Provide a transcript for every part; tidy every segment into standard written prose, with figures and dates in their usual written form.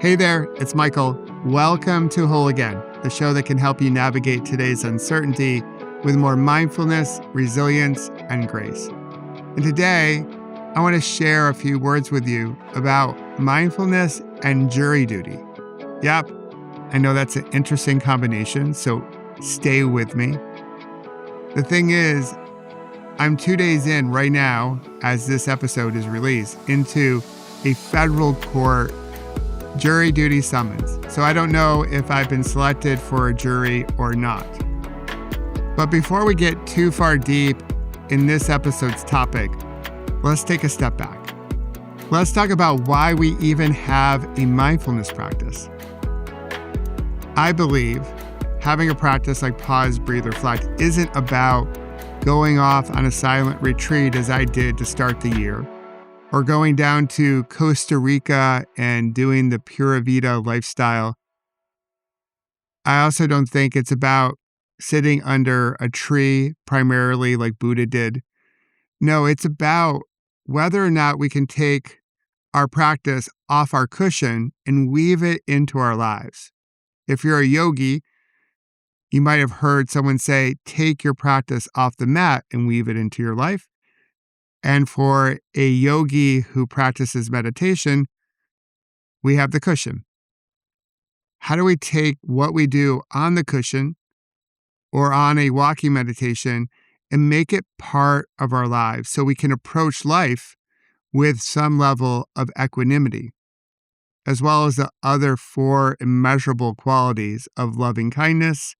Hey there, it's Michael. Welcome to Whole Again, the show that can help you navigate today's uncertainty with more mindfulness, resilience, and grace. And today, I want to share a few words with you about mindfulness and jury duty. Yep, I know that's an interesting combination, so stay with me. The thing is, I'm 2 days in right now, as this episode is released, into a federal court jury duty summons. So I don't know if I've been selected for a jury or not. But before we get too far deep in this episode's topic, let's take a step back. Let's talk about why we even have a mindfulness practice. I believe having a practice like pause, breathe, reflect isn't about going off on a silent retreat as I did to start the year, or going down to Costa Rica and doing the Pura Vida lifestyle. I also don't think it's about sitting under a tree primarily like Buddha did. No, it's about whether or not we can take our practice off our cushion and weave it into our lives. If you're a yogi, you might have heard someone say, take your practice off the mat and weave it into your life. And for a yogi who practices meditation, we have the cushion. How do we take what we do on the cushion or on a walking meditation and make it part of our lives so we can approach life with some level of equanimity, as well as the other 4 immeasurable qualities of loving kindness,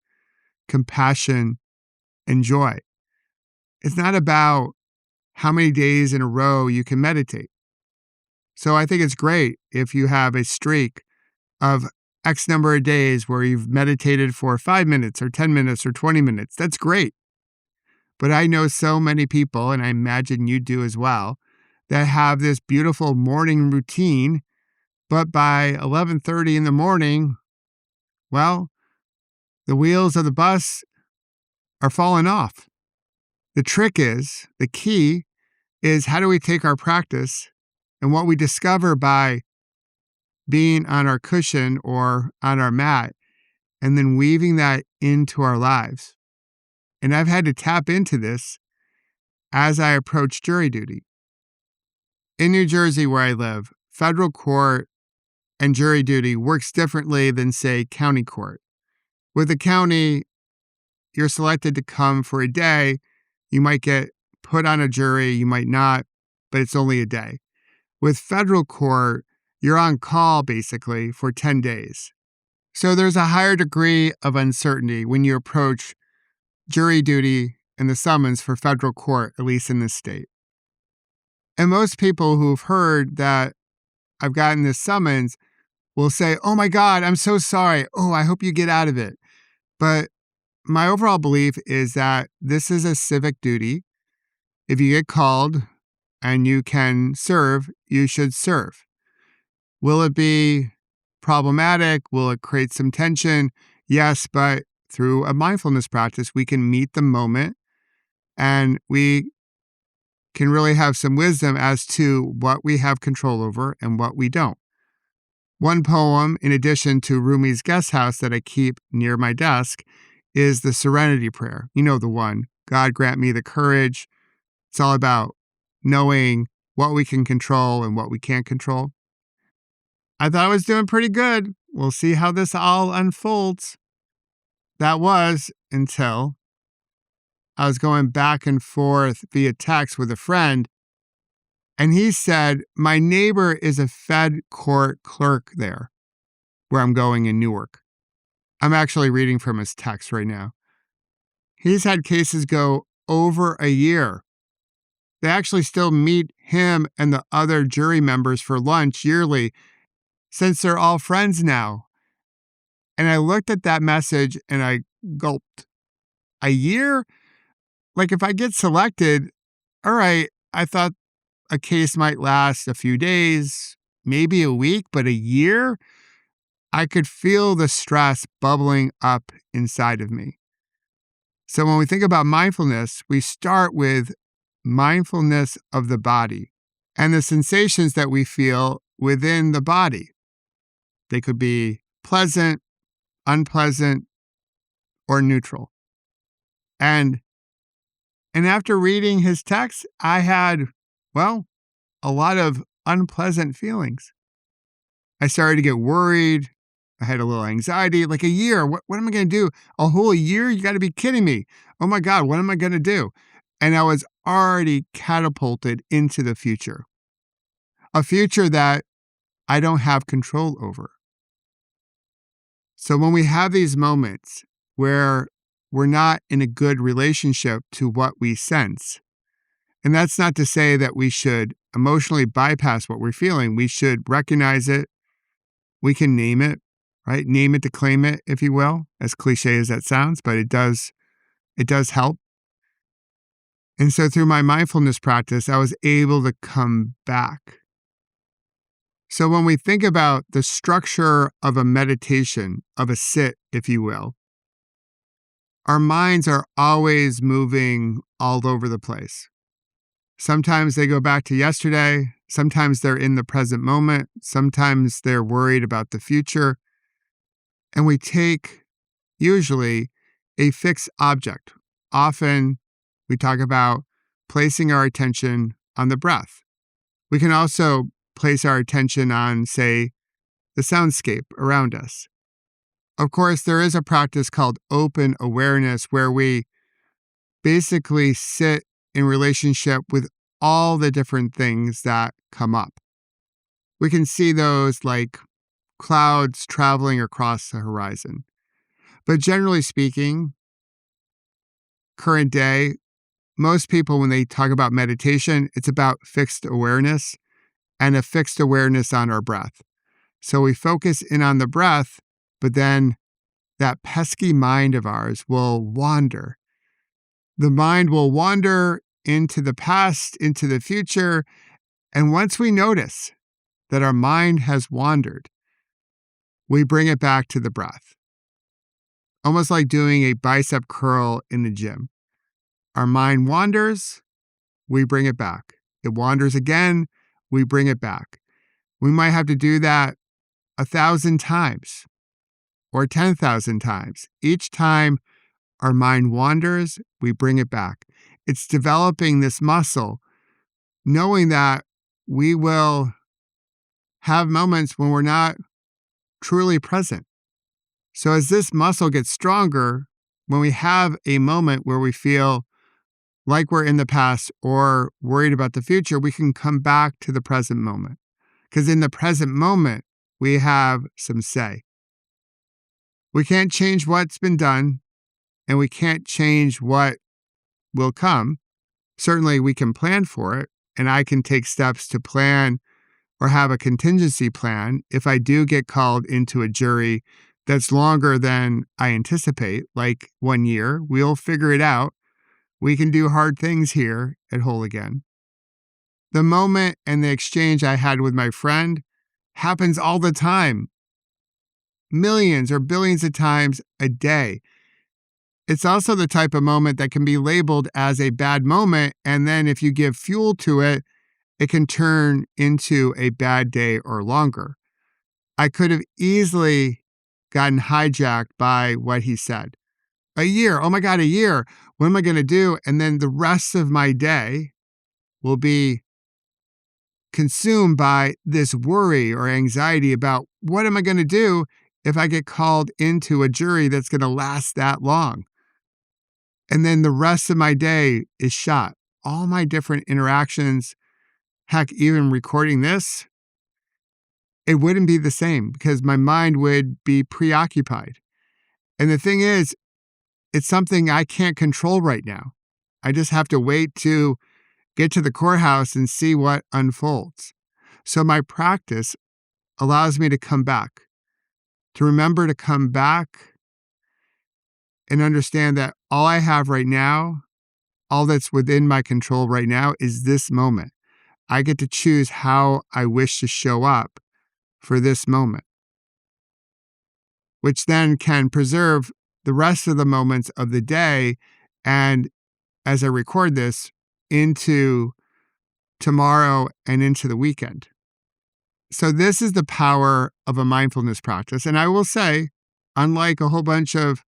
compassion, and joy? It's not about how many days in a row you can meditate. So I think it's great if you have a streak of X number of days where you've meditated for 5 minutes or 10 minutes or 20 minutes. That's great. But I know so many people, and I imagine you do as well, that have this beautiful morning routine, but by 11:30 in the morning, well, the wheels of the bus are falling off. The key is how do we take our practice and what we discover by being on our cushion or on our mat and then weaving that into our lives. And I've had to tap into this as I approach jury duty. In New Jersey, where I live, federal court and jury duty works differently than, say, county court. With the county, you're selected to come for a day. You might get put on a jury, you might not, but it's only a day. With federal court, you're on call basically for 10 days. So there's a higher degree of uncertainty when you approach jury duty and the summons for federal court, at least in this state. And most people who've heard that I've gotten this summons will say, oh my God, I'm so sorry. Oh, I hope you get out of it. But my overall belief is that this is a civic duty. If you get called and you can serve, you should serve. Will it be problematic? Will it create some tension? Yes, but through a mindfulness practice, we can meet the moment and we can really have some wisdom as to what we have control over and what we don't. One poem, in addition to Rumi's Guest House that I keep near my desk, is the Serenity Prayer. You know the one. God grant me the courage. It's all about knowing what we can control and what we can't control. I thought I was doing pretty good. We'll see how this all unfolds. That was until I was going back and forth via text with a friend, and he said, my neighbor is a Fed court clerk there, where I'm going in Newark. I'm actually reading from his text right now. He's had cases go over a year. They actually still meet him and the other jury members for lunch yearly since they're all friends now. And I looked at that message and I gulped. A year? Like if I get selected, all right, I thought a case might last a few days, maybe a week, but a year? I could feel the stress bubbling up inside of me. So when we think about mindfulness, we start with mindfulness of the body and the sensations that we feel within the body. They could be pleasant, unpleasant, or neutral. And after reading his text, I had, well, a lot of unpleasant feelings. I started to get worried. I had a little anxiety, like a year. What am I going to do? A whole year? You got to be kidding me. Oh my God, what am I going to do? And I was already catapulted into the future, a future that I don't have control over. So when we have these moments where we're not in a good relationship to what we sense, and that's not to say that we should emotionally bypass what we're feeling. We should recognize it. We can name it, right? Name it to claim it, if you will, as cliche as that sounds, but it does help. And so through my mindfulness practice, I was able to come back. So when we think about the structure of a meditation, of a sit, if you will, our minds are always moving all over the place. Sometimes they go back to yesterday. Sometimes they're in the present moment. Sometimes they're worried about the future. And we take, usually, a fixed object. Often, we talk about placing our attention on the breath. We can also place our attention on, say, the soundscape around us. Of course, there is a practice called open awareness where we basically sit in relationship with all the different things that come up. We can see those like clouds traveling across the horizon. But generally speaking, current day, most people, when they talk about meditation, it's about fixed awareness and a fixed awareness on our breath. So we focus in on the breath, but then that pesky mind of ours will wander. The mind will wander into the past, into the future. And once we notice that our mind has wandered, we bring it back to the breath. Almost like doing a bicep curl in the gym. Our mind wanders, we bring it back. It wanders again, we bring it back. We might have to do that 1,000 times or 10,000 times. Each time our mind wanders, we bring it back. It's developing this muscle, knowing that we will have moments when we're not truly present. So as this muscle gets stronger, when we have a moment where we feel like we're in the past or worried about the future, we can come back to the present moment. Because in the present moment, we have some say. We can't change what's been done, and we can't change what will come. Certainly, we can plan for it, and I can take steps to plan or have a contingency plan if I do get called into a jury that's longer than I anticipate, like 1 year. We'll figure it out. We can do hard things here at Whole Again. The moment and the exchange I had with my friend happens all the time, millions or billions of times a day. It's also the type of moment that can be labeled as a bad moment, and then if you give fuel to it, it can turn into a bad day or longer. I could have easily gotten hijacked by what he said. A year, oh my God, a year. What am I going to do? And then the rest of my day will be consumed by this worry or anxiety about what am I going to do if I get called into a jury that's going to last that long? And then the rest of my day is shot. All my different interactions, heck, even recording this, it wouldn't be the same because my mind would be preoccupied. And the thing is, it's something I can't control right now. I just have to wait to get to the courthouse and see what unfolds. So my practice allows me to come back, to remember to come back and understand that all I have right now, all that's within my control right now is this moment. I get to choose how I wish to show up for this moment, which then can preserve the rest of the moments of the day. And as I record this, into tomorrow and into the weekend. So this is the power of a mindfulness practice. And I will say, unlike a whole bunch of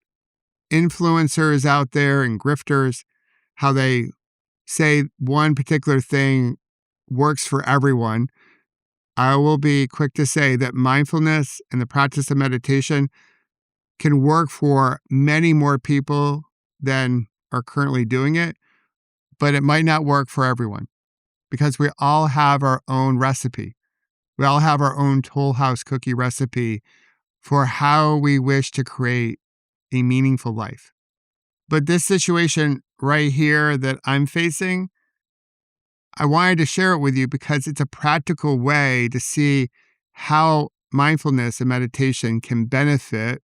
influencers out there and grifters, how they say one particular thing works for everyone, I will be quick to say that mindfulness and the practice of meditation can work for many more people than are currently doing it, but it might not work for everyone because we all have our own recipe. We all have our own Toll House cookie recipe for how we wish to create a meaningful life. But this situation right here that I'm facing, I wanted to share it with you because it's a practical way to see how mindfulness and meditation can benefit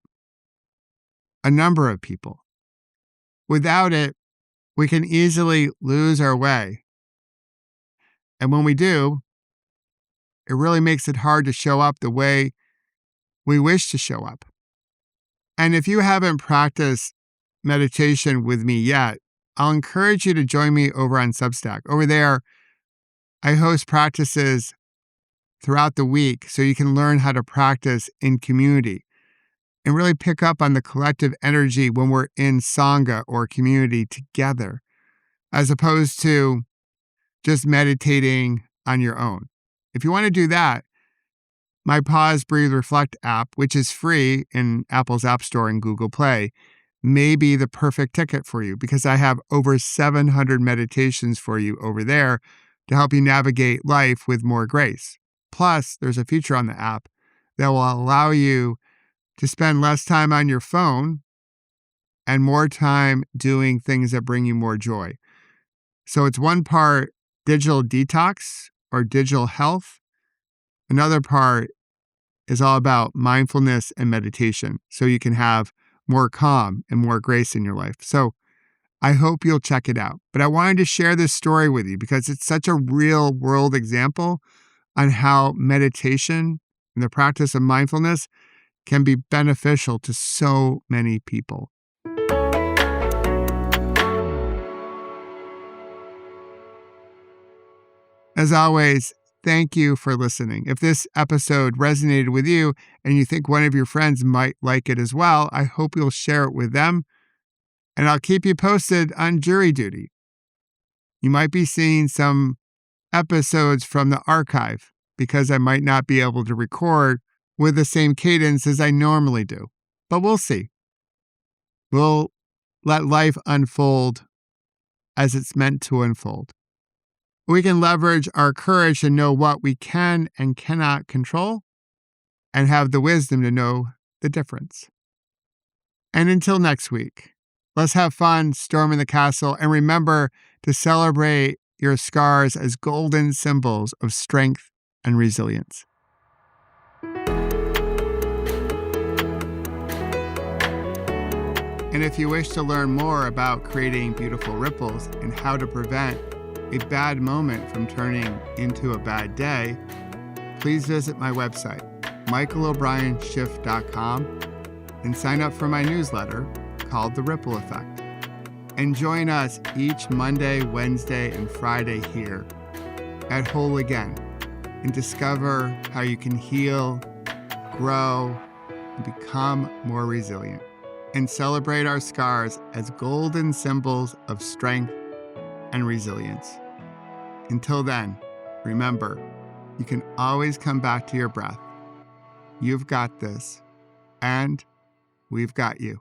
a number of people. Without it, we can easily lose our way. And when we do, it really makes it hard to show up the way we wish to show up. And if you haven't practiced meditation with me yet, I'll encourage you to join me over on Substack. Over there, I host practices throughout the week so you can learn how to practice in community and really pick up on the collective energy when we're in Sangha or community together, as opposed to just meditating on your own. If you want to do that, my Pause, Breathe, Reflect app, which is free in Apple's App Store and Google Play, may be the perfect ticket for you because I have over 700 meditations for you over there to help you navigate life with more grace. Plus, there's a feature on the app that will allow you to spend less time on your phone and more time doing things that bring you more joy. So it's one part digital detox or digital health. Another part is all about mindfulness and meditation so you can have more calm and more grace in your life. So I hope you'll check it out. But I wanted to share this story with you because it's such a real world example on how meditation and the practice of mindfulness can be beneficial to so many people. As always, thank you for listening. If this episode resonated with you and you think one of your friends might like it as well, I hope you'll share it with them. And I'll keep you posted on jury duty. You might be seeing some episodes from the archive because I might not be able to record with the same cadence as I normally do. But we'll see. We'll let life unfold as it's meant to unfold. We can leverage our courage to know what we can and cannot control and have the wisdom to know the difference. And until next week, let's have fun storming the castle and remember to celebrate your scars as golden symbols of strength and resilience. And if you wish to learn more about creating beautiful ripples and how to prevent a bad moment from turning into a bad day, please visit my website, michaelobrienshift.com, and sign up for my newsletter called The Ripple Effect. And join us each Monday, Wednesday, and Friday here at Whole Again and discover how you can heal, grow, and become more resilient. And celebrate our scars as golden symbols of strength and resilience. Until then, remember, you can always come back to your breath. You've got this, and we've got you.